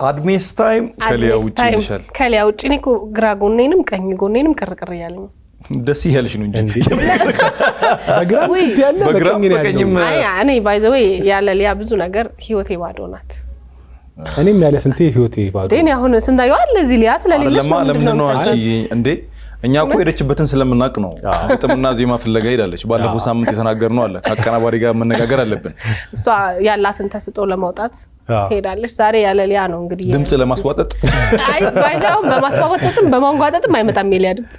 አድሜስ ታይም ከሊያ ውጪ እኔ እኮ ግራ ጎኔንም ቀኝ ጎኔንም ቅርቅር ያለኝ ደስ ይያልሽ ነው እንጂ በግራም ሲያለ በቀኝም እኔ ባይ ዘ ዌይ ያለ ሊያ ብዙ ነገር ህይወቴ ባዶ ናት እኔም ያለ ስንቴ ህይወቴ ባዶ እኔ አሁን ስንታየው አለ እዚህ ሊያ ስለሌለሽ ለምን ነው አንቺ እንዴ እኛ እኮ ሄደችበትን ስለምናቅ ነው ግጥምና ዜማ ፍለጋ ሄዳለች ባለፈው ሳምንት የተናገርነው አለ ከአቀናባሪ ጋር መነጋገር አለብን እሷ ያላትን ተስጦ ለማውጣት ሄዳለች ዛሬ ያለ ሊያ ነው እንግዲህ ድምጽ ለማስዋጠጥ አይ ባይዛው በማስዋጠጥም በማንጓጠጥም አይመጣም የሊያ ድምጽ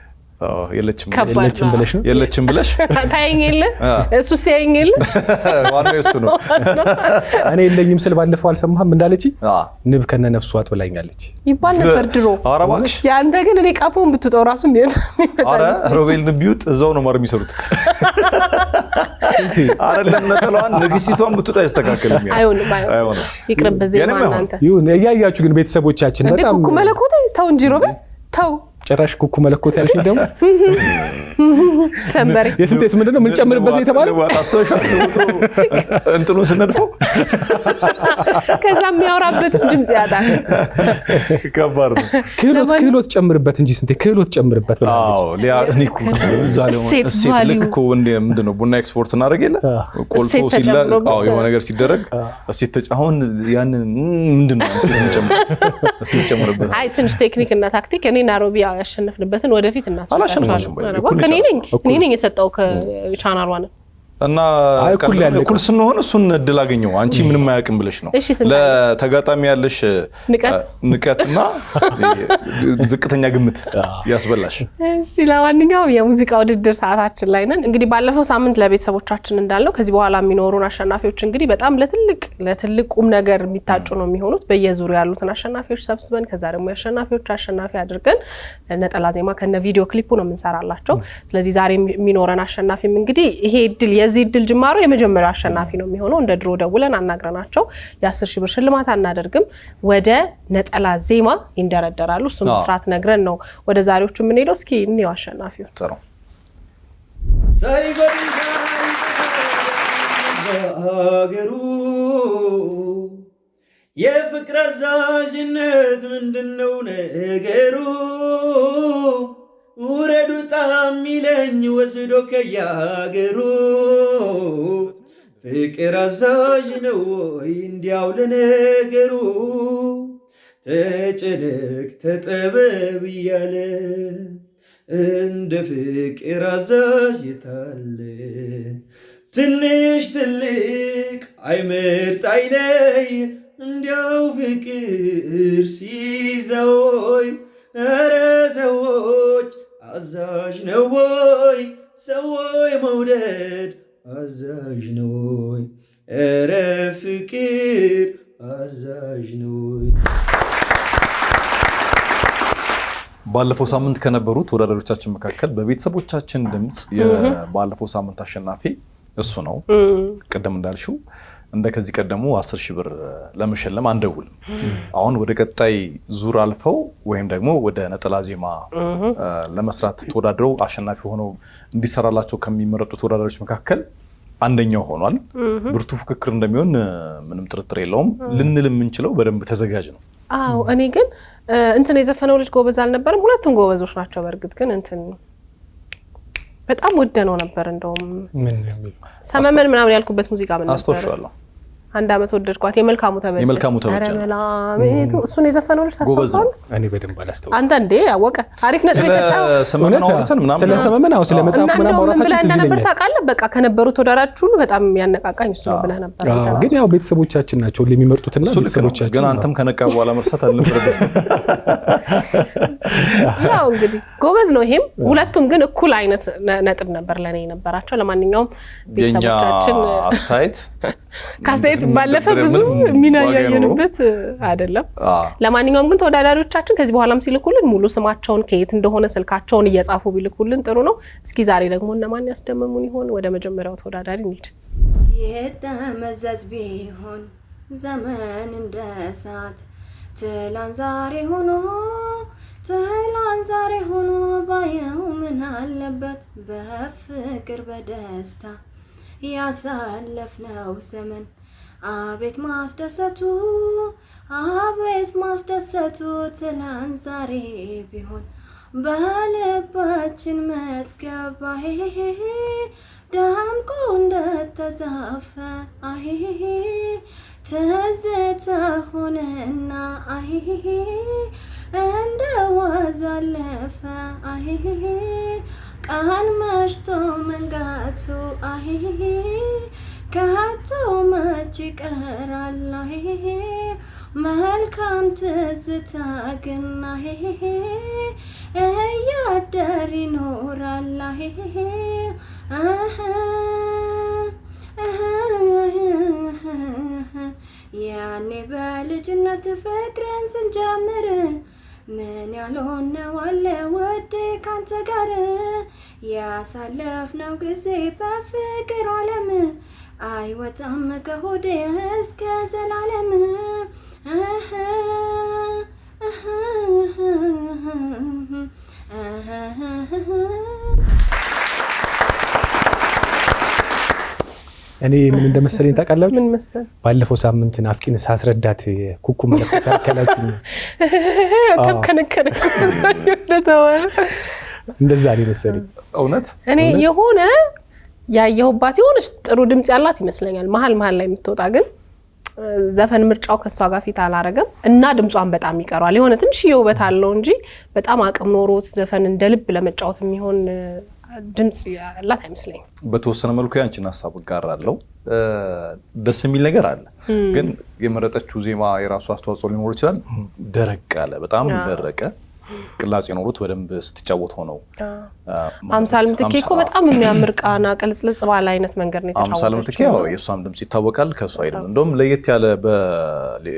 የለችም ብለሽ ታየኝል እሱ ሲያየኝል ዋናው እሱ ነው እኔ የለኝም ስለ ባለፈው አልሰማህም እንዳለች ንብ ከነ ነፍሱ አጥ ብላኛለች ይባል ነበር ድሮ አራባክሽ ያንተ ግን እኔ ቃፎን ብትጠው ራሱ እንዴት አረ ሮቤል ንብዩት እዛው ነው ማር የሚሰሩት አይደለም ነጠላዋን ንግስቲቷን ብትጣ ያስተካክልም አይሆንም ይቅርብ በዜማ እናንተ ይሁን ያያችሁ ግን ቤተሰቦቻችን በጣም ኩኩ መለኮት ተው እንጂ ሮቤል ተው ጭራሽ ኩኩ መለኮት ያልሽኝ ደግሞ ተንበሪ የስንቴስ ምንድነው ምን ጨምርበት የተባለው ሶሻል እንትኑን ስነድፈው ከዛም ያወራበት ድምጽ ያጣል ከባድ ነው ክህሎት ጨምርበት እንጂ ስንቴ ክህሎት ጨምርበት ብላለች አዎ ሊያኒኩ ዛለው እሴት ልክኮ ምንድነው ቡና ኤክስፖርት እናደርገለ ቆልፎ ሲላ አዎ የሆነ ነገር ሲደረግ እሴት ተጫሁን ያን ምንድነው እሴት ጨምርበት አይ ትንሽ ቴክኒክ እና ታክቲክ እኔና ሮቢ ያሸነፍንበትን ወደፊት እናሳልፋለን እኔ ነኝ የሰጠው ከቻናል ዋና እና እኩል ስንሆን እሱን እድል አገኘው አንቺ ምንም አያውቅም ብለሽ ነው ለተጋጣሚ ያለሽ ንቀትና ዝቅተኛ ግምት ያስበላሽ እሺ ለማንኛውም የሙዚቃ ውድድር ሰዓታችን ላይ ነን እንግዲህ ባለፈው ሳምንት ለቤተሰቦቻችን እንዳለው ከዚህ በኋላ የሚኖሩን አሸናፊዎች እንግዲህ በጣም ለትልቅ ቁም ነገር የሚታጩ ነው የሚሆኑት በየዙሪያው ያሉትን አሸናፊዎች ሰብስበን ከዛ ደግሞ የአሸናፊዎች አሸናፊ አድርገን ነጠላ ዜማ ከነ ቪዲዮ ክሊፑ ነው የምንሰራላቸው ስለዚህ ዛሬ የሚኖረን አሸናፊም እንግዲህ ይሄ እድል የዚህ እድል ጅማሮ የመጀመሪያው አሸናፊ ነው የሚሆነው እንደ ድሮ ደውለን አናግረናቸው የ10,000 ብር ሽልማት አናደርግም ወደ ነጠላ ዜማ ይንደረደራሉ እሱን መስራት ነግረን ነው ወደ ዛሬዎቹ ምን ሄደው እስኪ እንየው አሸናፊው ጥሩ ሀገሩ የፍቅር አዛዥነት ምንድነው ነገሩ ውረዱ ታሚለኝ ወስዶ ከያገሩ ፍቅር አዛዥ ነው እንዲያው ለነገሩ ተጨነቅ ተጠበብ እያለ እንደ ፍቅር አዛዥ የታለ ትንሽ ትልቅ አይመርጥ አይለይ እንዲያው ፍቅር ሲይዘው ኧረ ሰዎች አዛዥ ነው ወይ ሰዎች መውደድ አዛዥ ነው ወይ ኧረ ፍቅር አዛዥ ነው ወይ ባለፈው ሳምንት ከነበሩት ተወዳዳሪዎቻችን መካከል በቤተሰቦቻችን ድምጽ የባለፈው ሳምንት አሸናፊ እሱ ነው ቀደም እንዳልሽው እንደ ከዚህ ቀደሙ 10,000 ብር ለመሸለም አንደውልም አሁን ወደ ቀጣይ ዙር አልፈው ወይም ደግሞ ወደ ነጠላ ዜማ ለመስራት ተወዳድረው አሸናፊ ሆነው እንዲሰራላቸው ከሚመረጡ ተወዳዳሪዎች መካከል አንደኛው ሆኗል ብርቱ ፍክክር እንደሚሆን ምንም ጥርጥር የለውም ልንል የምንችለው በደንብ ተዘጋጅ ነው አዎ እኔ ግን እንትን የዘፈነው ልጅ ጎበዝ አልነበረም ሁለቱም ጎበዞች ናቸው በርግጥ ግን እንትን በጣም ወደነው ነበር እንደውም ሰመመን ምናምን ያልኩበት ሙዚቃ ምን ነበር አስተውሻለሁ አንድ አመት ወደድኳት የመልካሙ ተበጀ አረመላሜቱ እሱን የዘፈነው ልጅ ታስታውሳለህ እኔ በደንብ አላስተውም አንተ እንዴ ያወቀ አሪፍ ነጥብ የሰጠው ሰመመን አውርተን ምናምን ስለ ሰመመን አው ስለ መጽሐፍ ምናምን አውራታችን ትዝ ነበር ታውቃለህ በቃ ከነበሩት ተወዳዳሪዎች ሁሉ በጣም ያነቃቃኝ እሱ ነው ብለህ ነበር ግን ያው ቤተሰቦቻችን ናቸው ለሚመርጡትና ቤተሰቦቻችን ግን አንተም ከነቃ በኋላ መርሳት አልነበረብህ ያው እንግዲህ ጎበዝ ነው ይሄም ሁለቱም ግን እኩል አይነት ነጥብ ነበር ለኔ ነበራቸው ለማንኛውም ቤተሰቦቻችን አስተያየት ካስተያየት ባለፈ ብዙ ሚናያየንበት አይደለም ለማንኛውም ግን ተወዳዳሪዎቻችን ከዚህ በኋላም ሲልኩልን ሙሉ ስማቸውን ከየት እንደሆነ ስልካቸውን እየጻፉ ቢልኩልን ጥሩ ነው እስኪ ዛሬ ደግሞ እነማን ያስደምሙን ይሆን ወደ መጀመሪያው ተወዳዳሪ እንሂድ የተመዘዝ ቢሆን ዘመን እንደሳት ትላንት ዛሬ ሆኖ ባየው ምን አለበት በፍቅር በደስታ ያሳለፍነው ዘመን አቤት ማስደሰቱ አቤት ማስደሰቱ ትላንት ዛሬ ቢሆን በልባችን መዝገብ ደምቆ እንደተጻፈ ትዝታ ሆነና እንደ ዋዛ አለፈ ቀን መሽቶ መንጋቱ ከቶ መች ይቀራል መልካም ትዝታ ግን እያደር ይኖራል ያኔ በልጅነት ፍቅርን ስንጀምር ምን ያልሆነው አለ ወዴ ካንተ ጋር ያሳለፍነው ጊዜ በፍቅር ዓለም አይወጣም ከሆዴ እስከ ዘላለም እኔ ምን እንደመሰለኝ ታውቃላችሁ? ምን መሰል ባለፈው ሳምንት ናፍቂን ሳስረዳት ኩኩ መለከታ ከላችሁ ከከነከነ እንደዛ ነው መሰለኝ። እውነት እኔ የሆነ ያየሁባት የሆነች ጥሩ ድምጽ ያላት ይመስለኛል መሃል ላይ የምትወጣ ግን ዘፈን ምርጫው ከሷ ጋር ፊት አላረገም እና ድምጿን በጣም ይቀራል የሆነ ትንሽ የውበት አለው እንጂ በጣም አቅም ኖሮት ዘፈን እንደልብ ለመጫወት የሚሆን ድምጽ ያላት አይመስለኝም። በተወሰነ መልኩ ያንቺን ሐሳብ ጋራለው ደስ የሚል ነገር አለ ግን የመረጠችው ዜማ የራሱ አስተዋጽኦ ሊኖር ይችላል። ደረቅ አለ በጣም ደረቀ ቅላጽ የኖሩት በደንብ ስትጫወት ሆነው አምሳል ምትኬ እኮ በጣም የሚያምር ቃና ቅልጽልጽ ባለ አይነት መንገድ ነው የተጫወተው። አምሳል ምትኬ የሷም ድምጽ ይታወቃል ከሷ አይደለም እንደውም ለየት ያለ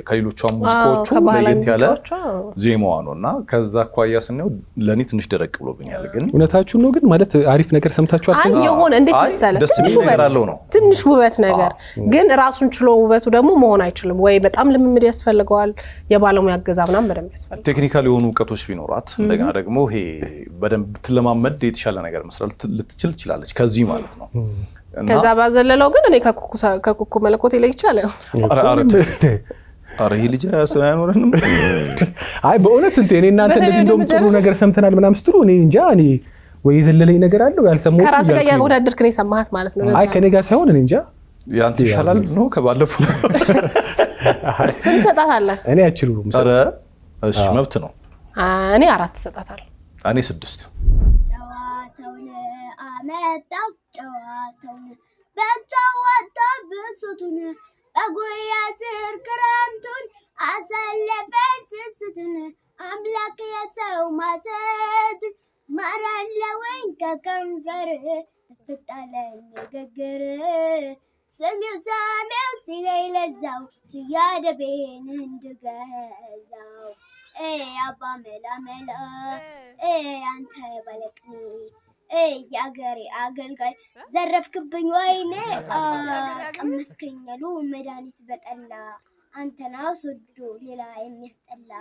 ከሌሎቹ ሙዚቃዎቹ ለየት ያለ ዜማዋ ነውና ከዛ አኳያ ስንየው ለኔ ትንሽ ደረቅ ብሎብኛል። ግን እውነታችሁ ነው ግን ማለት አሪፍ ነገር ሰምታችኋል ከዚህ የሆነ እንዴት መሰለ ደስ የሚል ነገር አለው ነው ትንሽ ውበት ነገር ግን ራሱን ችሎ ውበቱ ደግሞ መሆን አይችልም ወይ በጣም ልምምድ ያስፈልገዋል የባለሙያ አገዛብናም በደንብ ያስፈልጋል ቴክኒካሊ የሆኑ ዕውቀቶች ቢኖራት እንደገና ደግሞ ይሄ በደንብ ትለማመድ የተሻለ ነገር መስራት ልትችል ይችላልች ከዚህ ማለት ነው። ከዛ ባዘለለው ግን እኔ ከኩኩ መለኮት ላይ ይቻላል አረ ይሄ ልጅ ያሰናኖረንም አይ በእውነት እንት እኔ እናንተ እንደዚህ እንደውም ጥሩ ነገር ሰምተናል ምናምን ስትሉ እኔ እንጃ እኔ ወይ ዘለለኝ ነገር አለው ያልሰማሁት ከራስ ጋር ያወዳደርክ ነው ሰማሃት ማለት ነው። አይ ከኔ ጋር ሳይሆን እኔ እንጃ ያንተ ይሻላል ነው ከባለፈው ስንት ሰጣታለህ? እኔ አችሉም አረ እሺ መብት ነው። እኔ 4 ሰጣታለሁ። እኔ 6 ጨዋታውን አመጣው ጨዋታውን በጨዋታ ብሱቱን በጉያ ስር ክረምቱን አሰለፈ ስስቱን አምላክ የሰው ማሰቱን ማራለወኝ ከከንፈር ትፍጣለኝ ንግግር ሰሚው ሲለኝ ለዛው ችያደቤን እንድገዛው አባ መላ አንተ ባለቅኔ ያገሬ አገልጋይ ዘረፍክብኝ ወይኔ ቀመስከኛሉ መድኃኒት በጠላ አንተና ሶዶ ሌላ የሚያስጠላ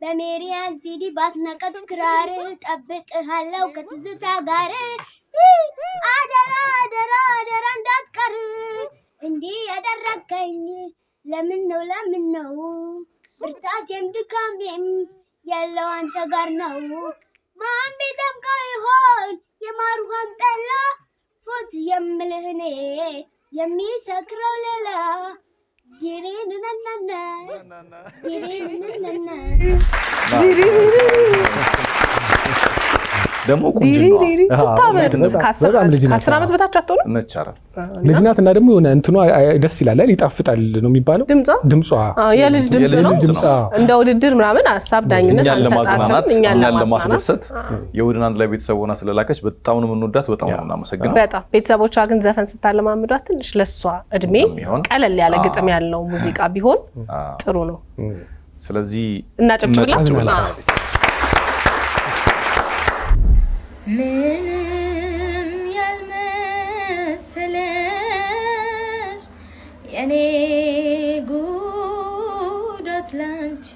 በሜሪያን ሲዲ ባስነቀች ክራር ጠብቅሃለው ከትዝታ ጋር አደራ አደራ አደራ እንዳትቀር እንዲህ ያደረከኝ ለምን ነው ብርታቴም ድካሜም ያለው አንተ ጋር ነው ማሜ ደምቃ ይሆን የማሩሃን ጠላ ፎት የምልህ እኔ የሚሰክረው ሌላ ዲሪንነነ ደግሞ ቁንጅና ስታምር ከ10 ዓመት በታች አትሆንም ነቻራል ልጅ ናት እና ደግሞ የሆነ እንትኗ ደስ ይላል ይጣፍጣል ነው የሚባለው ድምጿ የልጅ ድምጽ ነው እንደ ውድድር ምናምን ሐሳብ ዳኝነት አንሰጣት እኛን ለማስደሰት የውድን አንድ ላይ ቤተሰቦና ስለላከች በጣም ነው የምንወዳት በጣም ነው እናመሰግናለን። በጣም ቤተሰቦቿ ግን ዘፈን ስታለማምዷት ትንሽ ለሷ እድሜ ቀለል ያለ ግጥም ያለው ሙዚቃ ቢሆን ጥሩ ነው። ስለዚህ እናጨብጭብላት ምንም ያልመሰለሽ የኔ ጉዳት ላንቺ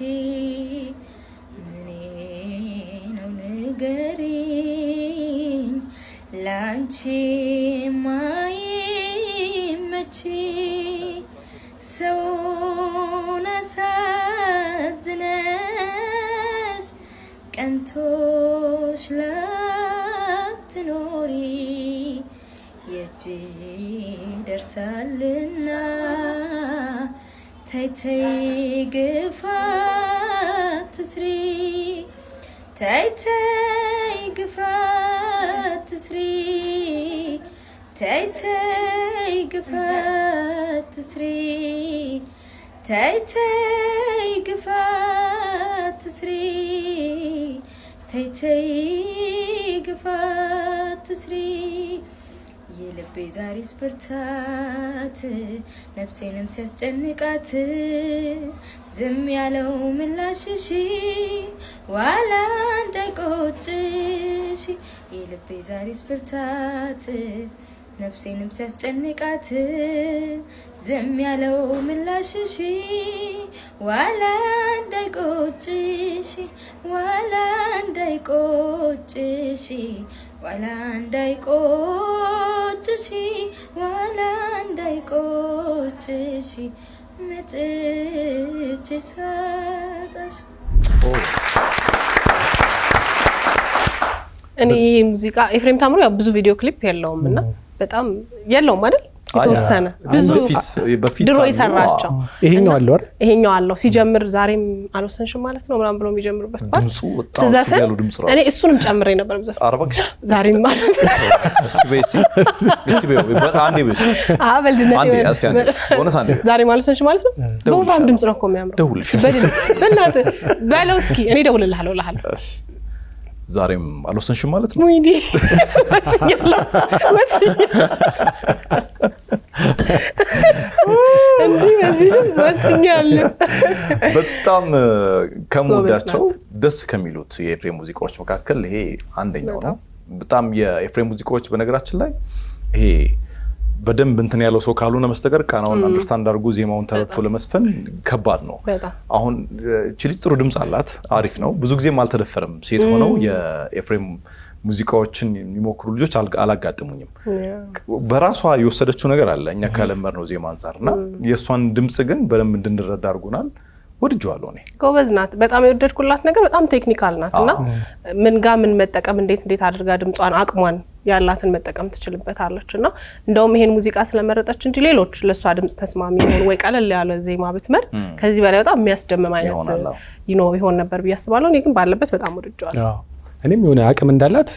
ምኔ ነው ንገሪኝ ላንቺ ማይመች ሰውን አሳዝነሽ ቀንቶሽ ላትኖሪ የእጅ ደርሳልና ተይተይ ግፋ ትስሪ ተይተይ ግፋ ትስሪ ተይተይ ግፋ ትስሪ ተይተይ ግፋ ትስሪ ተይተይ ግፋ ትስሪ የልቤ ዛሬስ ብርታት ነፍሴንም ሲያስጨንቃት ዝም ያለው ምላሽሽ ዋላ እንዳይቆጭሽ የልቤ ዛሬስ ብርታት ነፍሴንም ሲያስጨንቃት ዝም ያለው ምላሽሽ ዋላ እንዳይቆጭሽ ዋላ እንዳይቆጭሽ ዋላ እንዳይቆጭሽ ዋላ እንዳይቆጭሽ መጥቼ ሳጣሽ። እኔ ሙዚቃ ኤፍሬም ታምሩ ያው ብዙ ቪዲዮ ክሊፕ የለውም እና በጣም የለውም አይደል? የተወሰነ ብዙ በፊት ድሮ ይሰራቸው ይሄኛው አለው አይደል? ይሄኛው አለው ሲጀምር ዛሬም አልወሰንሽም ማለት ነው ምናምን ብሎ የሚጀምርበት ፓርት ድምጹ በጣም ያለው ድምጽ ነው። እኔ እሱንም ጨምሬ ነበር ምዘፍ አርባክስ ዛሬም ማለት እስቲ አንዴ በስ በልጅነቴ አንዴ እስቲ አንዴ ሆነስ አንዴ ዛሬም አልወሰንሽ ማለት ነው። በጣም ድምጽ ነው እኮ የሚያምረው። ደውልሽ በእናትህ በለው እስኪ እኔ ደውልልሃለሁ እልሃለሁ። ዛሬም አልወሰንሽም ማለት ነው። ወይኔ በጣም ከሞዳቸው ደስ ከሚሉት የኤፍሬም ሙዚቃዎች መካከል ይሄ አንደኛው ነው። በጣም የኤፍሬም ሙዚቃዎች በነገራችን ላይ ይሄ በደንብ እንትን ያለው ሰው ካልሆነ መስተቀር ቃናውን አንደርስታንድ አድርጎ ዜማውን ተረድቶ ለመስፈን ከባድ ነው። አሁን እቺ ልጅ ጥሩ ድምጽ አላት፣ አሪፍ ነው። ብዙ ጊዜም አልተደፈረም። ሴት ሆነው የኤፍሬም ሙዚቃዎችን የሚሞክሩ ልጆች አላጋጥሙኝም። በራሷ የወሰደችው ነገር አለ እኛ ካለመር ነው ዜማ አንፃርና የሷን ድምጽ ግን በደንብ እንድንረዳ አድርጎናል። ወድጄዋለሁ። እኔ ጎበዝ ናት። በጣም የወደድኩላት ነገር በጣም ቴክኒካል ናትና ምን ጋር ምን መጠቀም እንዴት አድርጋ ድምጿን አቅሟን ያላትን መጠቀም ትችልበታለችና እንደውም ይሄን ሙዚቃ ስለመረጠች እንጂ ሌሎች ለሷ ድምጽ ተስማሚ ሆነ ወይ ቀለል ያለ ዜማ ብትመር ከዚህ በላይ በጣም የሚያስደምም አይነት ይሆን ነበር ብያስባለሁ። እኔ ግን ባለበት በጣም ወድጄዋለሁ። እኔም የሆነ አቅም እንዳላት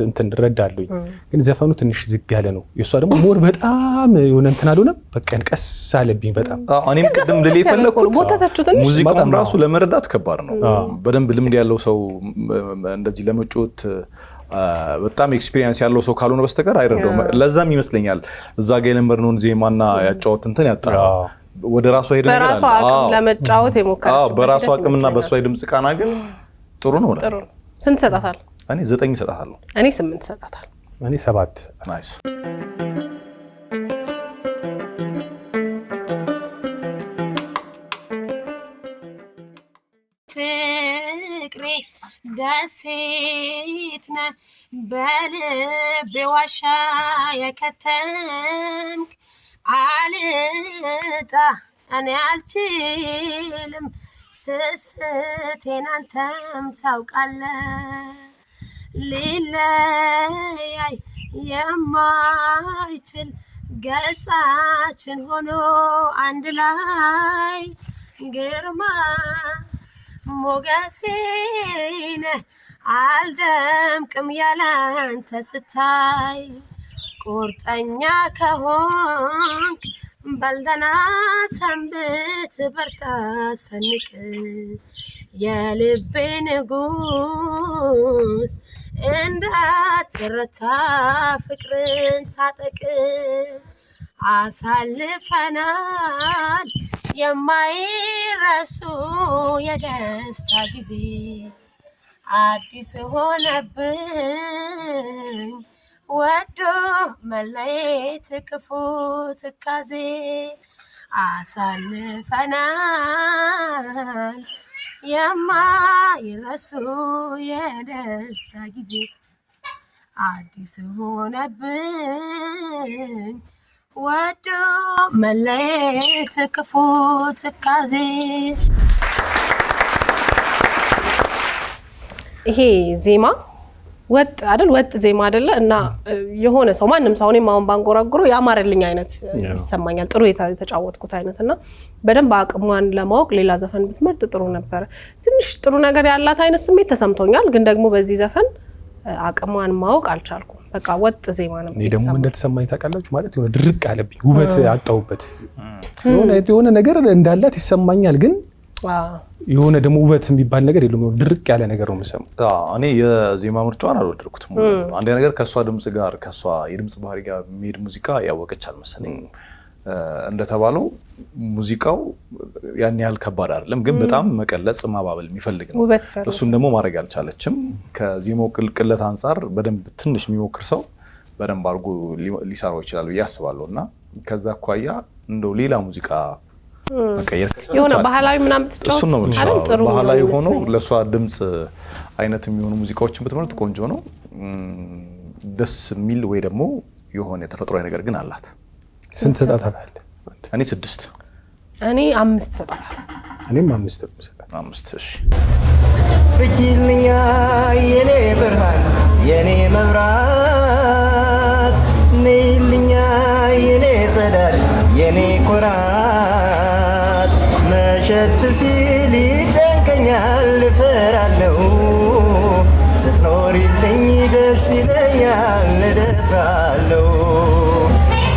እንትን ረዳለኝ። ግን ዘፈኑ ትንሽ ዝግ ያለ ነው። የሷ ደግሞ ሞር በጣም የሆነ እንትን አልሆነም። በቀን ቀስ አለብኝ በጣም። እኔም ቅድም ልል የፈለኩት ሙዚቃውን ራሱ ለመረዳት ከባድ ነው። በደንብ ልምድ ያለው ሰው እንደዚህ ለመጮት በጣም ኤክስፒሪየንስ ያለው ሰው ካልሆነ በስተቀር አይረዳውም። ለዛም ይመስለኛል እዛ ጋር የለመድነውን ዜማና ያጫወት እንትን ያጣራ ወደ ራሷ ሄደ ነገር በራሷ አቅም ለመጫወት የሞከረችው በራሷ አቅምና በሷ ድምጽ ቃና ግን ጥሩ ነው። ስንት ሰጣታል? እኔ 9 ሰጣታለሁ። እኔ 8 ሰጣታለሁ። እኔ 7። ናይስ። ፍቅሬ ደሴት ነህ በልቤ ዋሻ የከተምክ አልጣ እኔ አልችልም ስስቴን አንተም ታውቃለህ። ሊለያይ የማይችል ገጻችን ሆኖ አንድ ላይ ግርማ ሞገሴ ነህ አልደምቅም ያላንተ ስታይ። ቁርጠኛ ከሆንክ በልደና ሰንብት በርታ ሰንቅ የልቤ ንጉስ እንዳትረታ ፍቅርን ታጠቅ። አሳልፈናል የማይረሱ የደስታ ጊዜ አዲስ ሆነብኝ ወዶ መለየት ክፉ ትካዜ። አሳልፈናል የማይረሱ የደስታ ጊዜ አዲስ ሆነብኝ ወዶ መለየት ክፉ ትካዜ። ይሄ ዜማ ወጥ አይደል? ወጥ ዜማ አይደለ? እና የሆነ ሰው ማንም ሰው እኔም አሁን ባንጎራጉሮ ያማረልኝ አይነት ይሰማኛል። ጥሩ የተጫወትኩት አይነት እና በደንብ አቅሟን ለማወቅ ሌላ ዘፈን ብትመርጥ ጥሩ ነበር። ትንሽ ጥሩ ነገር ያላት አይነት ስሜት ተሰምቶኛል፣ ግን ደግሞ በዚህ ዘፈን አቅሟን ማወቅ አልቻልኩም። በቃ ወጥ ዜማ ነው። እኔ ደግሞ እንደተሰማኝ ታውቃላችሁ ማለት የሆነ ድርቅ አለብኝ፣ ውበት አጣሁበት። የሆነ ነገር እንዳላት ይሰማኛል፣ ግን የሆነ ደግሞ ውበት የሚባል ነገር የለም። ድርቅ ያለ ነገር ነው የምሰማው። እኔ የዜማ ምርጫዋን አልወደድኩትም። አንድ ነገር ከሷ ድምጽ ጋር ከሷ የድምጽ ባህሪ ጋር የሚሄድ ሙዚቃ ያወቀች አልመሰለኝ። እንደተባለው ሙዚቃው ያን ያህል ከባድ አይደለም፣ ግን በጣም መቀለጽ ማባበል የሚፈልግ ነው። እሱን ደግሞ ማድረግ አልቻለችም። ከዜማው ቅልቅለት አንጻር በደንብ ትንሽ የሚሞክር ሰው በደንብ አድርጎ ሊሰራው ይችላል ብዬ አስባለሁ። እና ከዛ አኳያ እንደው ሌላ ሙዚቃ መቀየር የሆነ ባህላዊ ምናምን እሱ ነው ባህላዊ ሆኖ ለሷ ድምጽ አይነት የሚሆኑ ሙዚቃዎችን ብትመርጥ ቆንጆ ነው፣ ደስ የሚል ወይ ደግሞ የሆነ ተፈጥሯዊ ነገር ግን አላት። ስንት ሰጣታል? እኔ 6። እኔ 5 ሰጣታል። እኔም 5 ሰጣታል። 5 እሺ። ፍኪልኛ የኔ ብርሃን የኔ መብራት ነይልኛ የኔ ጸዳል የኔ ኮራት መሸት ሲል ይጨንቀኛል እፈራለሁ ስትኖሪልኝ ደስ ይለኛል እደፍራለሁ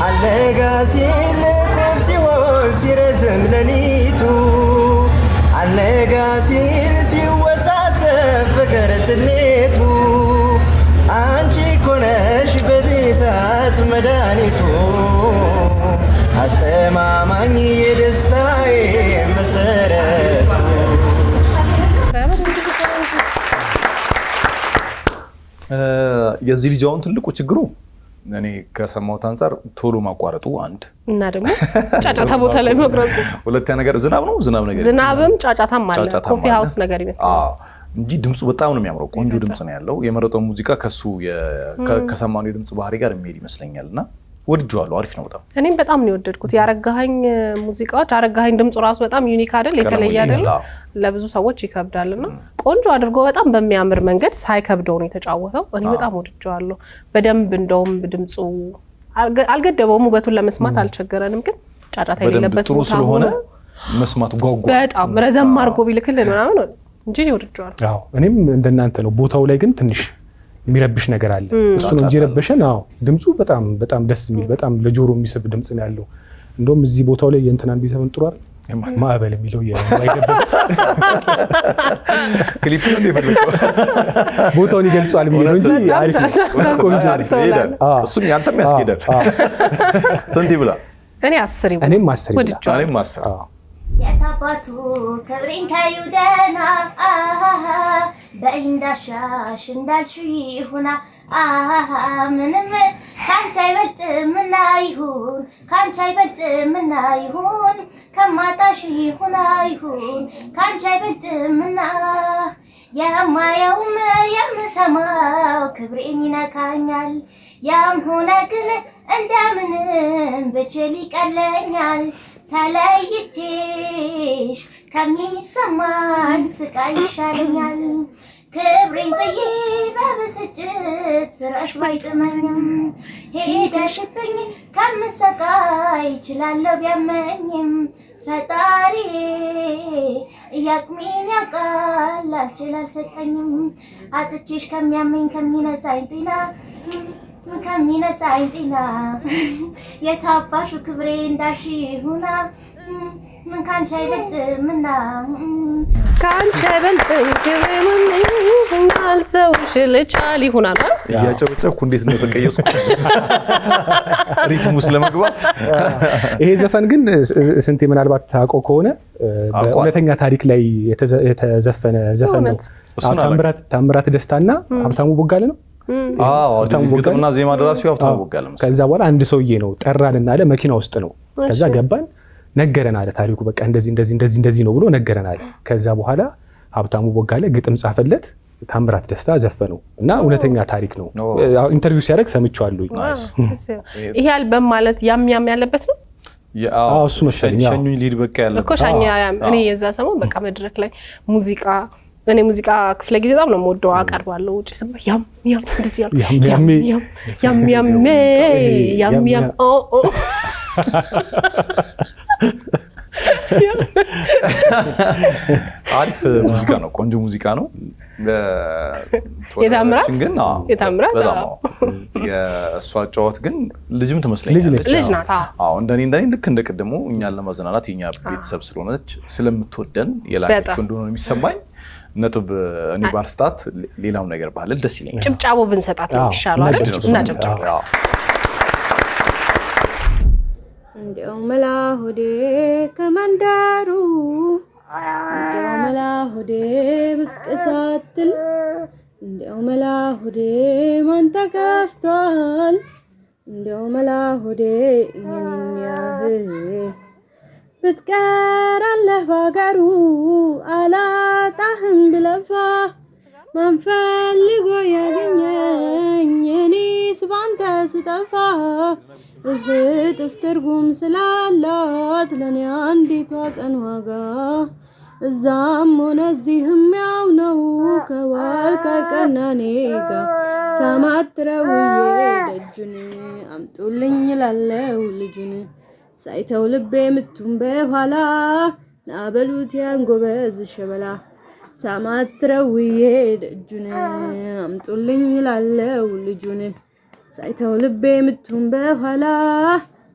አለጋ ሲል ጥፍ ሲሆን ሲረዝም ሌሊቱ አለጋ ሲል ሲወሳሰብ ፍቅር ስሌቱ አንቺ እኮ ነሽ በዚህ ሰዓት መድኃኒቱ አስተማማኝ የደስታዬ መሰረቱ። የዚህ ልጅ አሁን ትልቁ ችግሩ እኔ ከሰማሁት አንፃር ቶሎ ማቋረጡ አንድ እና ደግሞ ጫጫታ ቦታ ላይ መቅረጹ፣ ሁለተኛ ነገር ዝናብ ነው። ዝናብም ጫጫታም አለ። ኮፊ ሃውስ ነገር ይመስላል እንጂ ድምጹ በጣም ነው የሚያምረው። ቆንጆ ድምጽ ነው ያለው። የመረጠው ሙዚቃ ከሱ ከሰማነው የድምጽ ባህሪ ጋር የሚሄድ ይመስለኛልና ወድጄዋለሁ። አሪፍ ነው በጣም። እኔም በጣም ነው የወደድኩት። ያረጋኸኝ ሙዚቃዎች አረጋኸኝ ድምጹ ራሱ በጣም ዩኒክ አይደል? የተለየ አይደል? ለብዙ ሰዎች ይከብዳልና ቆንጆ አድርጎ በጣም በሚያምር መንገድ ሳይከብደው ነው የተጫወተው። እኔ በጣም ወድጄዋለሁ። በደንብ እንደውም ድምጹ አልገደበውም። ውበቱን ለመስማት አልቸገረንም፣ ግን ጫጫታ የሌለበት ጥሩ ስለሆነ መስማት ጓጓ። በጣም ረዘም አድርጎ ቢልክልን ምናምን እንጂ ነው ወድጄዋለሁ። አዎ እኔም እንደናንተ ነው። ቦታው ላይ ግን ትንሽ የሚረብሽ ነገር አለ። እሱ ነው እንጂ ረበሸን። አዎ ድምጹ በጣም በጣም ደስ የሚል በጣም ለጆሮ የሚስብ ድምጽ ነው ያለው። እንደውም እዚህ ቦታው ላይ የእንትናን ቢሰምን ጥሩ አይደል? ማዕበል የሚለው የማይገባ ክሊፕ ነው የፈለከው ቦታውን ይገልጻል የሚለው እንጂ አሪፍ ነው። እሱም ያንተም ያስኬዳል። ስንት ይብላ? እኔ 10 ይብላ። እኔም 10 ይብላ። እኔም 10። የታባቱ ክብሬን ታዩደና በእንዳሻሽ እንዳልሽ ይሁና ምንም ካንቺ አይበልጥምና ይሁን ካንቺ አይበልጥምና ይሁን ከማጣሽ ይሁና ይሁን ካንቺ አይበልጥምና የማየውም የምሰማው ክብሬን ይነካኛል ያም ሆነ ግን እንደምንም ብችል ይቀለኛል ተለይቼሽ ከሚሰማኝ ስቃይ ይሻለኛል ክብሬን ጥዬ በብስጭት ስራሽ ባይጥመኝም ሄደሽብኝ ከምሰቃይ እችላለሁ ቢያመኝም ፈጣሪ ያቅሜን ያውቃል አልችል አልሰጠኝም አጥቼሽ ከሚያመኝ ከሚነሳኝ ጤና የታባሹ ክብሬ እንዳልሽ ይሁና ምን ካንቺ አይበልጥምና ካንቺ አይበልጥም ክብሬ አልተውሽ ልቻል ይሁናል። እያጨበጨብኩ እንዴት ነው ተቀየስኩ ሪትም ውስጥ ለመግባት። ይሄ ዘፈን ግን ስንቴ ምናልባት ታውቀው ከሆነ በእውነተኛ ታሪክ ላይ የተዘፈነ ዘፈን ነው። ታምራት ደስታና ሀብታሙ ቦጋለ ነው። ግጥምና ዜማ ደራሲው ሀብታሙ ቦጋለ ነው። ከዛ በኋላ አንድ ሰውዬ ነው ጠራንና አለ መኪና ውስጥ ነው። ከዛ ገባን ነገረን አለ ታሪኩ በቃ እንደዚህ ነው ብሎ ነገረን አለ። ከዛ በኋላ ሀብታሙ ቦጋለ ግጥም ጻፈለት። ታምራት ደስታ ዘፈነው እና እውነተኛ ታሪክ ነው። ኢንተርቪው ሲያደርግ ሰምቼዋለሁ። ይሄ አልበም ማለት ያም ያለበት ነው። እሱ መሰለኝ ሸኙኝ ሊድ በቃ ያለበት እኮ ሻኛ እኔ የዛ ሰሞን በቃ መድረክ ላይ ሙዚቃ እኔ ሙዚቃ ክፍለ ጊዜ በጣም ነው የምወደው አቀርባለሁ። ውጪ ስም ያም እንደዚህ ያም ኦ አሪፍ ሙዚቃ ነው። ቆንጆ ሙዚቃ ነው። የታምራት በጣም የእሷ ጨዋታ ግን ልጅም ትመስለኛለች። ልጅ ናት። አዎ እንደኔ ልክ እንደቀደሙ እኛን ለማዘናናት የኛ ቤተሰብ ስለሆነች ስለምትወደን የላከችው እንደሆነ የሚሰማኝ ነጥብ እኔ ባርስታት ሌላው ነገር ባለ ደስ ይለኛል። ጭብጫቦ ብንሰጣት ነው ይሻላል አይደል? እና ጭብጫቦ እንደው መላሁዴ ከመንደሩ እንደው መላሁዴ ብቅ ሳትል እንደው መላሁዴ ማን ተከፍቷል እንደው መላሁዴ ይህንን ያህል ብትቀራለህ ባገሩ አላጣህም ብለፋ ማን ፈልጎ ያገኘኝ እኔስ ባንተ ስጠፋ እጥፍ ትርጉም ስላላት ለኔ አንዲቷ ቀን ዋጋ እዛም ሆነ እዚህም ያው ነው ከዋልካ ቀናኔ ጋ ሳማትረውዬ ደጁን አምጡልኝ ላለው ልጁን ሳይተው ልቤ ምቱን በኋላ ናበሉት ያን ጎበዝ ሸበላ ሳማትረውዬ ደጁን አምጡልኝ ላለው ልጁን ሳይተው ልቤ ምቱን በኋላ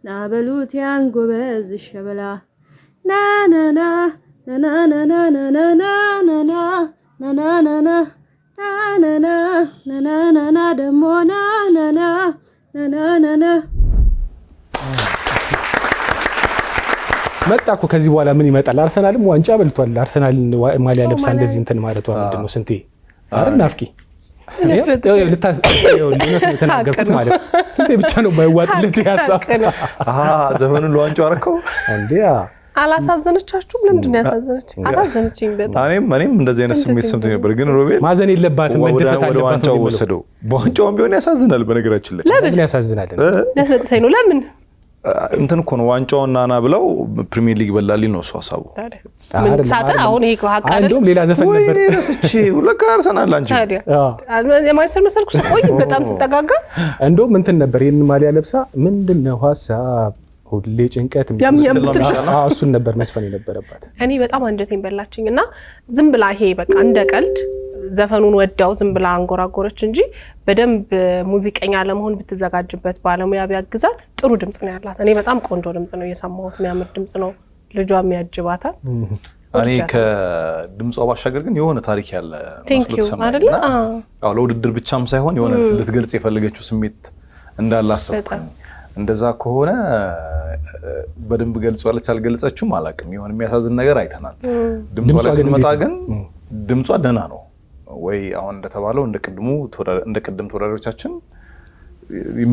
ናበሉት ያን ጎበዝ ሸበላ ናናና ናናናናናናናና ናናናና ናናና ናናናና ደሞ ናናና ናናናና መጣ እኮ ከዚህ በኋላ ምን ይመጣል? አርሰናልም ዋንጫ በልቷል። አርሰናል ማሊያ ለብሳ እንደዚህ እንትን ማለቷ ምንድነው? ስንቴ አይደል ናፍቂ ልታስተናገርኩት ማለት ስንቴ ብቻ ነው የማይዋጥለት ያሳብ ዘመኑን ለዋንጫው አረከው እንዴ? አላሳዘነቻችሁም? ለምንድን ነው ያሳዘነችኝ? አሳዘነችኝ በጣም። እኔም እንደዚህ አይነት ስሜት ሰምቶኝ ነበር፣ ግን ሮቤል ማዘን የለባትም መደሰት አለባት። ዋንጫው ወሰደው። በዋንጫውም ቢሆን ያሳዝናል። በነገራችን ላይ ለምን ያሳዝናል? ያስበጥሰኝ ነው። ለምን እንትን እኮ ነው ዋንጫውን ናና ብለው ፕሪሚየር ሊግ በላልኝ ነው እሱ ሀሳቡ። ምን ሳታ አሁን ይሄ ሀቅ አይደል? እንደውም ሌላ ዘፈን ነበር ረስቼ ለካ አርሰናል አንቺ የማይሰር መሰልኩ ቆይ በጣም ስጠጋጋ እንደውም እንትን ነበር ይሄን ማሊያ ለብሳ ምንድነው ሀሳብ ሁሌ ጭንቀት እሱን ነበር መስፈን የነበረባት። እኔ በጣም አንጀቴን በላችኝ እና ዝም ብላ ይሄ በቃ እንደ ቀልድ ዘፈኑን ወዳው ዝም ብላ አንጎራጎረች እንጂ በደንብ ሙዚቀኛ ለመሆን ብትዘጋጅበት ባለሙያ ቢያግዛት ጥሩ ድምጽ ነው ያላት። እኔ በጣም ቆንጆ ድምጽ ነው የሰማሁት፣ የሚያምር ድምጽ ነው። ልጇም ያጅባታል። እኔ ከድምጿ ባሻገር ግን የሆነ ታሪክ ያለ መስሎት ሰማኝ። አዎ ለውድድር ብቻም ሳይሆን የሆነ ልትገልጽ የፈለገችው ስሜት እንዳለ አሰብኩኝ። እንደዛ ከሆነ በደንብ ገልጿለች አልገለጸችም አላውቅም። የሆነ የሚያሳዝን ነገር አይተናል። ድምጿ ላይ ስንመጣ ግን ድምጿ ደህና ነው ወይ? አሁን እንደተባለው እንደ ቅድም ተወዳዳሪዎቻችን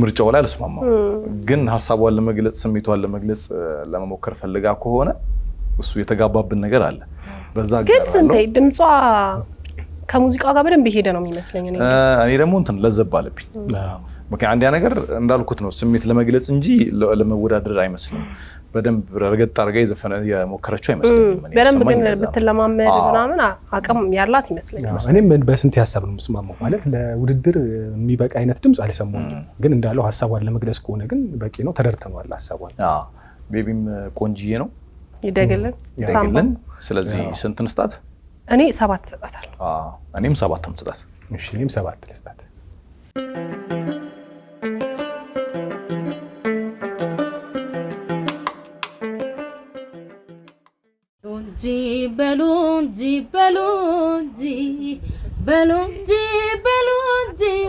ምርጫው ላይ አልስማማም፣ ግን ሀሳቧን ለመግለጽ ስሜቷን ለመግለጽ ለመሞከር ፈልጋ ከሆነ እሱ የተጋባብን ነገር አለ። በዛ ግን ስንቴ ድምጿ ከሙዚቃው ጋር በደንብ ይሄደ ነው የሚመስለኝ። እኔ ደግሞ እንትን ለዘብ አለብኝ። ምክንያት አንዲያ ነገር እንዳልኩት ነው ስሜት ለመግለጽ እንጂ ለመወዳደር አይመስልም። በደንብ ረገጥ አድርጋ የሞከረችው አይመስለኝም። በደንብ ግን ብትለማመድ ምናምን አቅም ያላት ይመስለኛል። እኔም በስንቴ ሀሳብ ነው የምስማማው። ማለት ለውድድር የሚበቃ አይነት ድምጽ አልሰማሁም፣ ግን እንዳለው ሀሳቧን ለመግለጽ ከሆነ ግን በቂ ነው። ተደርተናል ሀሳቧን። ቤቢም ቆንጂዬ ነው ይደግልን። ስለዚህ ስንት እንስጣት? እኔ 7 እሰጣታለሁ። እኔም 7 እንስጣት። እሺ እኔም 7 ልስጣት።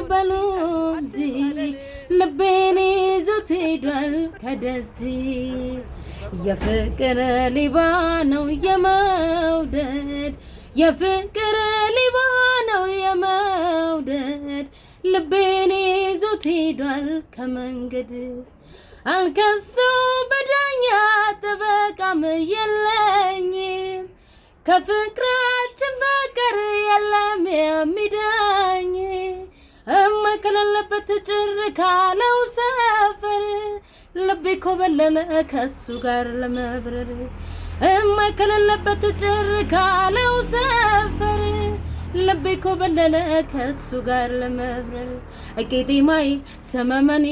በሎንጂ ልቤን ይዞት ሄዷል ከደጅ የፍቅር ሌባ ነው የመውደድ የፍቅር ሌባ ነው የመውደድ ልቤን ይዞት ሄዷል ከመንገድ አልከሰው በዳኛ ጠበቃም የለኝም ከፍቅራችን በቀር የለም የሚዳኝ እማይከለለበት ጭር ካለው ሰፈር ልቤ ኮበለለ ከሱ ጋር ለመብረር እማይከለለበት ጭር ካለው ሰፈር ልቤ ኮበለለ ከሱ ጋር ለመብረር ቄጤማዬ ሰመመኔ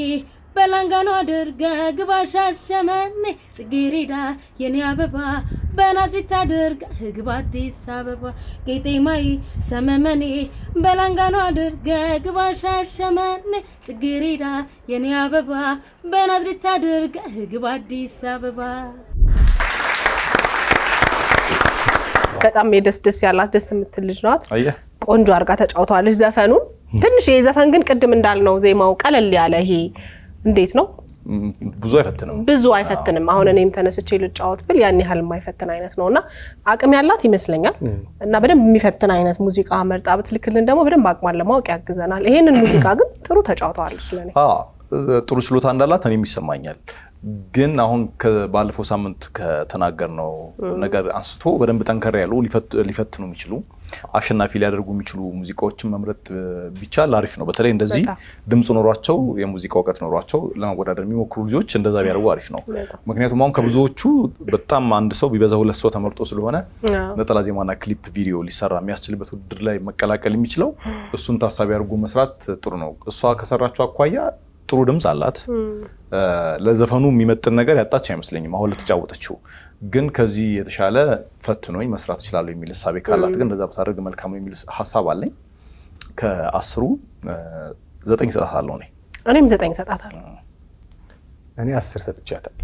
በላንጋኖ አድርገ ግባ ሻሸመኔ ጽጌረዳ የኔ አበባ በናዝሬት አድርገ ግባ አዲስ አበባ ቄጤማዬ ሰመመኔ በላንጋኖ አድርገ ግባ ሻሸመኔ ጽጌረዳ የኔ አበባ በናዝሬት አድርገ ግባ አዲስ አበባ በጣም የደስ ያላት ደስ የምትል ልጅ ናት አየህ ቆንጆ አርጋ ተጫውተዋለች ዘፈኑን ትንሽ የዘፈን ግን ቅድም እንዳልነው ዜማው ቀለል ያለ ይሄ እንዴት ነው ብዙ አይፈትንም አሁን እኔም ተነስቼ ልጫወት ብል ያን ያህል የማይፈትን አይነት ነውና አቅም ያላት ይመስለኛል እና በደንብ የሚፈትን አይነት ሙዚቃ መርጣ ብትልክልን ደግሞ በደንብ አቅማን ለማወቅ ያግዘናል ይሄንን ሙዚቃ ግን ጥሩ ተጫውተዋለች ለኔ ጥሩ ችሎታ እንዳላት እኔም ይሰማኛል ግን አሁን ባለፈው ሳምንት ከተናገርነው ነገር አንስቶ በደንብ ጠንከር ያሉ ሊፈትኑ የሚችሉ አሸናፊ ሊያደርጉ የሚችሉ ሙዚቃዎችን መምረጥ ቢቻል አሪፍ ነው በተለይ እንደዚህ ድምጽ ኖሯቸው የሙዚቃ እውቀት ኖሯቸው ለማወዳደር የሚሞክሩ ልጆች እንደዛ ቢያደርጉ አሪፍ ነው ምክንያቱም አሁን ከብዙዎቹ በጣም አንድ ሰው ቢበዛ ሁለት ሰው ተመርጦ ስለሆነ ነጠላ ዜማና ክሊፕ ቪዲዮ ሊሰራ የሚያስችልበት ውድድር ላይ መቀላቀል የሚችለው እሱን ታሳቢ አድርጎ መስራት ጥሩ ነው እሷ ከሰራቸው አኳያ ጥሩ ድምጽ አላት ለዘፈኑ የሚመጥን ነገር ያጣች አይመስለኝም አሁን ለተጫወተችው ግን ከዚህ የተሻለ ፈትኖኝ መስራት ይችላል የሚል ሐሳብ ካላት ግን እንደዛ ብታደርግ መልካም ነው የሚል ሐሳብ አለኝ ከ10 9 ሰጣታለሁ እኔም 9 ሰጣታለሁ እኔ 10 ሰጥቻታለሁ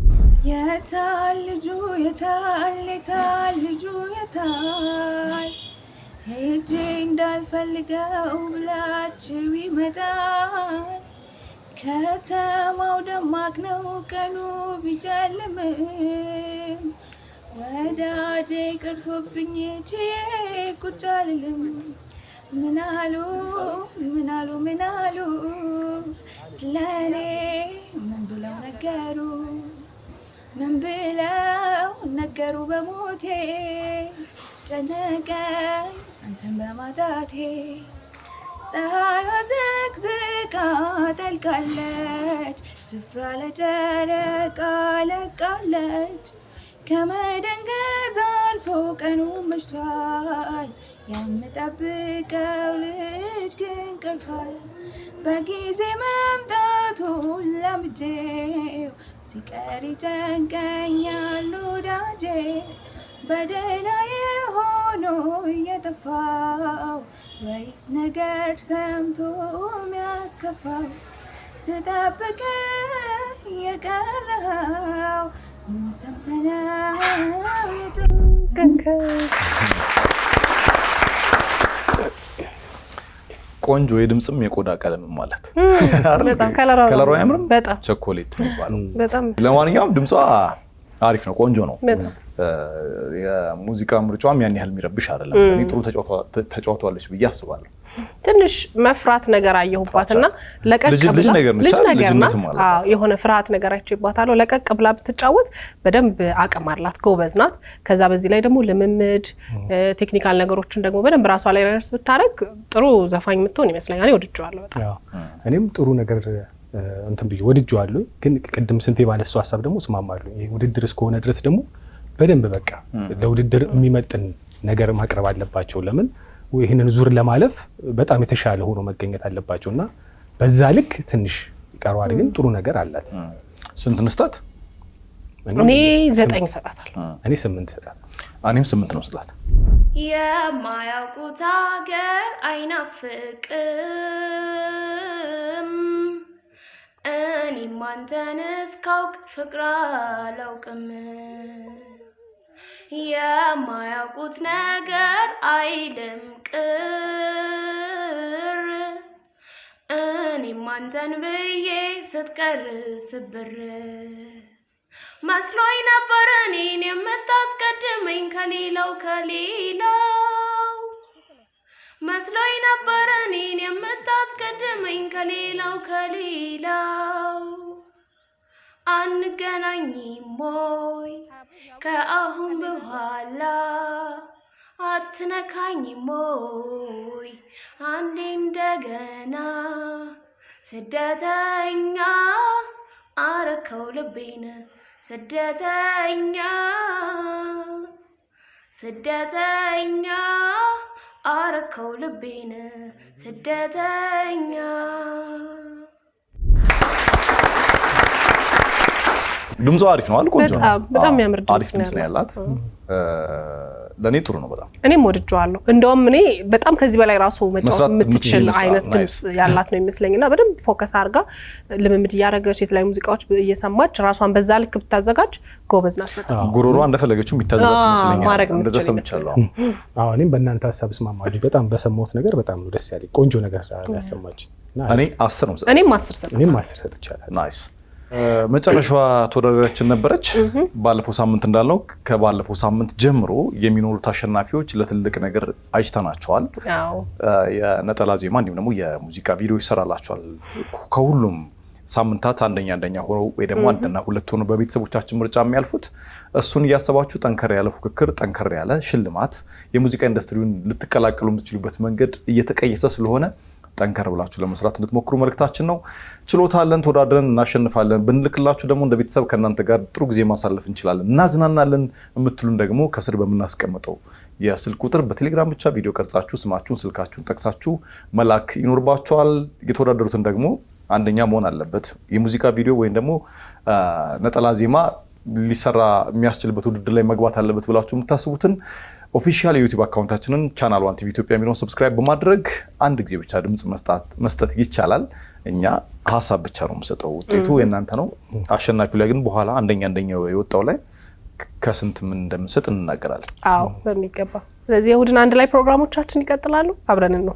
የታል ልጁ የታል ሄጄ እንዳልፈልገው ብላችሁ ይመጣል ከተማው ደማቅ ነው ቀኑ ቢጨልምም ወዳጄ ቀርቶብኝ ቁጭ አልልም ምናሉ ስለኔ ምን ብለው ነገሩ በሞቴ ጨነቀኝ አንተን በማጣቴ ፀሐይዋ ዘቅዝቃ ጠልቃለች ስፍራ ለጨረቃ ለቃለች ከመደንገዝ አልፎ ቀኑ መሽቷል የምጠብቀው ልጅ ግን ቀርቷል በጊዜ መምጣቱ ለምጄው ሲቀር ይጨንቀኛል ወዳጄ በደህና የሆኖ የጠፋው ወይስ ነገር ሰምቶ የሚያስከፋው ስጠብቅ የቀረው ምን ሰምተነው ቆንጆ የድምጽም የቆዳ ቀለም ማለት በጣም ከለሯ ያምራል በጣም ቸኮሌት ነው በጣም ለማንኛውም ድምጿ አሪፍ ነው ቆንጆ ነው የሙዚቃ ምርጫዋም ያን ያህል የሚረብሽ አይደለም እኔ ጥሩ ተጫውተዋለች ብዬ አስባለሁ ትንሽ መፍራት ነገር አየሁባትና ለቀቅ ልጅ ነገር ነች የሆነ ፍርሃት ነገር አይቼባታለሁ ለቀቅ ብላ ብትጫወት በደንብ አቅም አላት ጎበዝ ናት ከዛ በዚህ ላይ ደግሞ ልምምድ ቴክኒካል ነገሮችን ደግሞ በደንብ ራሷ ላይ ራስ ብታረግ ጥሩ ዘፋኝ የምትሆን ይመስለኛል እኔ ወድጄዋለሁ በጣም እኔም ጥሩ ነገር እንትን ብዬ ወድጄዋለሁ ግን ቅድም ስንቴ ባለሰው ሐሳብ ደግሞ ስማማለሁ ይሄ ውድድር እስከሆነ ድረስ ደግሞ በደንብ በቃ ለውድድር የሚመጥን ነገር ማቅረብ አለባቸው ለምን ይሄንን ዙር ለማለፍ በጣም የተሻለ ሆኖ መገኘት አለባቸውና በዛ ልክ ትንሽ ይቀርዋል ግን ጥሩ ነገር አላት ስንት ንስታት እኔ 9 ሰጣታለሁ እኔ 8 ሰጣታለሁ እኔም 8 ነው ስጣት የማያውቁት ሀገር አይናፍቅም እኔም አንተን እስካውቅ ፍቅር አላውቅም የማያውቁት ነገር አይልም ቅር እኔም አንተን ብዬ ስትቀር ስብር መስሎኝ ነበር እኔን የምታስቀድመኝ ከሌላው መስሎኝ ነበር እኔን የምታስቀድመኝ ከሌላው አንገናኝም ወይ ከአሁን በኋላ አትነካኝም ወይ አንዴ እንደገና ስደተኛ አረከው ልቤን ስደተኛ ስደተኛ አረከው ልቤን ስደተኛ ድምጿ አሪፍ ነው። ቆንጆ ነው። በጣም የሚያምር አሪፍ ድምጽ ነው ያላት። ለኔ ጥሩ ነው በጣም። እኔም ወድጄዋለሁ። እንደውም እኔ በጣም ከዚህ በላይ ራሱ መጫወት የምትችል አይነት ድምጽ ያላት ነው የሚመስለኝና በደንብ ፎከስ አድርጋ ልምምድ እያደረገች የተለያዩ ሙዚቃዎች እየሰማች ራሷን በዛ ልክ ብታዘጋጅ ጎበዝ ናት በጣም። ጉሮሯ እንደፈለገችው የሚታዘዝ ይመስለኛል። እንደዛ ሰምቻለሁ። አዎ እኔም በእናንተ ሀሳብ እስማማለሁ። በጣም በሰማሁት ነገር በጣም ነው ደስ ያለኝ። ቆንጆ ነገር ያሰማችኝ። እኔ 10 ነው። እኔም 10 ሰጥቻለሁ። ናይስ። መጨረሻዋ ተወዳዳሪያችን ነበረች። ባለፈው ሳምንት እንዳልነው ከባለፈው ሳምንት ጀምሮ የሚኖሩት አሸናፊዎች ለትልቅ ነገር አይተናቸዋል። የነጠላ ዜማ እንዲሁም ደግሞ የሙዚቃ ቪዲዮ ይሰራላቸዋል። ከሁሉም ሳምንታት አንደኛ ሆነው ወይ ደግሞ አንደኛ ሁለት ሆነው በቤተሰቦቻችን ምርጫ የሚያልፉት እሱን እያሰባችሁ ጠንከር ያለ ፉክክር፣ ጠንከር ያለ ሽልማት የሙዚቃ ኢንዱስትሪውን ልትቀላቀሉ የምትችሉበት መንገድ እየተቀየሰ ስለሆነ ጠንከር ብላችሁ ለመስራት እንድትሞክሩ መልእክታችን ነው። ችሎታ አለን፣ ተወዳድረን እናሸንፋለን ብንልክላችሁ ደግሞ እንደ ቤተሰብ ከእናንተ ጋር ጥሩ ጊዜ ማሳለፍ እንችላለን፣ እናዝናናለን የምትሉን ደግሞ ከስር በምናስቀምጠው የስልክ ቁጥር በቴሌግራም ብቻ ቪዲዮ ቀርጻችሁ ስማችሁን፣ ስልካችሁን ጠቅሳችሁ መላክ ይኖርባችኋል። የተወዳደሩትን ደግሞ አንደኛ መሆን አለበት የሙዚቃ ቪዲዮ ወይም ደግሞ ነጠላ ዜማ ሊሰራ የሚያስችልበት ውድድር ላይ መግባት አለበት ብላችሁ የምታስቡትን ኦፊሻል የዩቲዩብ አካውንታችንን ቻናል 1 ቲቪ ኢትዮጵያ የሚለውን ሰብስክራይብ በማድረግ አንድ ጊዜ ብቻ ድምጽ መስጠት ይቻላል። እኛ ሀሳብ ብቻ ነው የምሰጠው፣ ውጤቱ የእናንተ ነው። አሸናፊው ላይ ግን በኋላ አንደኛው የወጣው ላይ ከስንት ምን እንደምንሰጥ እንናገራለን። አዎ በሚገባ። ስለዚህ እሑድን አንድ ላይ ፕሮግራሞቻችን ይቀጥላሉ። አብረን ነው